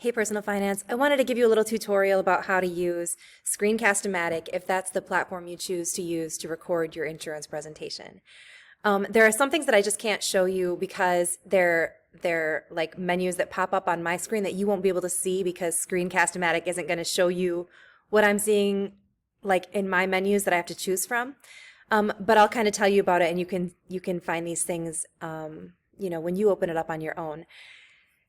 Hey Personal Finance, I wanted to give you a little tutorial about how to use Screencast-O-Matic if that's the platform you choose to use to record your insurance presentation. There are some things that I just can't show you because they're like menus that pop up on my screen that you won't be able to see because Screencast-O-Matic isn't going to show you what I'm seeing like in my menus that I have to choose from. But I'll kind of tell you about it, and you can find these things when you open it up on your own.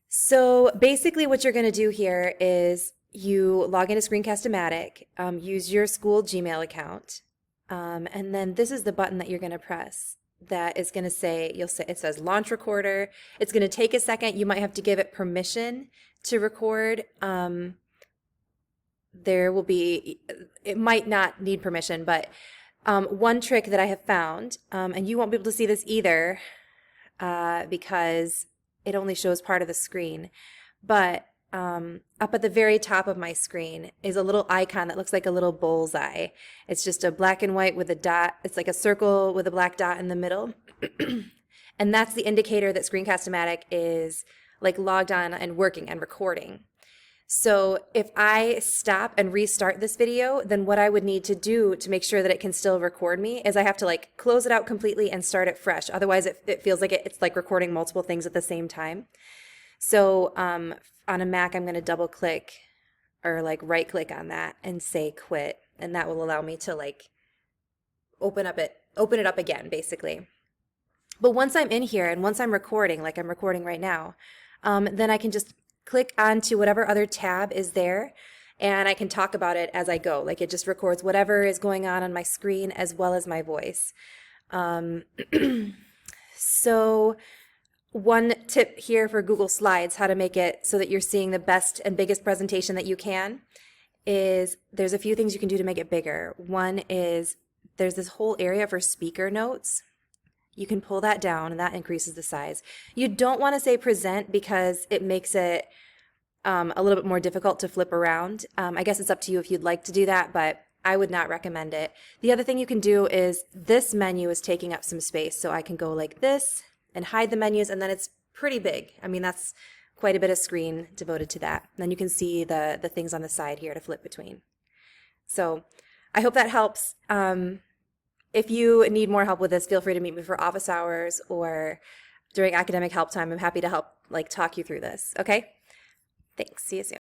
So basically what you're going to do here is you log into Screencast-O-Matic, use your school Gmail account, and then this is the button that you're going to press that is going to say, it says launch recorder. It's going to take a second. You might have to give it permission to record. It might not need permission, but one trick that I have found, and you won't be able to see this either because it only shows part of the screen, but up at the very top of my screen is a little icon that looks like a little bullseye. It's just a black and white with a dot. It's like a circle with a black dot in the middle. And that's the indicator that Screencast-O-Matic is like logged on and working and recording. So if I stop and restart this video, then what I would need to do to make sure that it can still record me is I have to like close it out completely and start it fresh. Otherwise it feels like it's like recording multiple things at the same time. So on a Mac, I'm going to double click or like right click on that and say quit. And that will allow me to like open it up again, basically. But once I'm in here and once I'm recording, like I'm recording right now, then I can just click onto whatever other tab is there, and I can talk about it as I go. Like it just records whatever is going on my screen as well as my voice. So one tip here for Google Slides, how to make it so that you're seeing the best and biggest presentation that you can, is there's a few things you can do to make it bigger. One is there's this whole area for speaker notes. You can pull that down and that increases the size. You don't want to say present because it makes it a little bit more difficult to flip around. I guess it's up to you if you'd like to do that, but I would not recommend it. The other thing you can do is this menu is taking up some space, so I can go like this and hide the menus, and then it's pretty big. I mean, that's quite a bit of screen devoted to that. And then you can see the things on the side here to flip between. So I hope that helps. If you need more help with this, feel free to meet me for office hours or during academic help time. I'm happy to help talk you through this. Okay? Thanks. See you soon.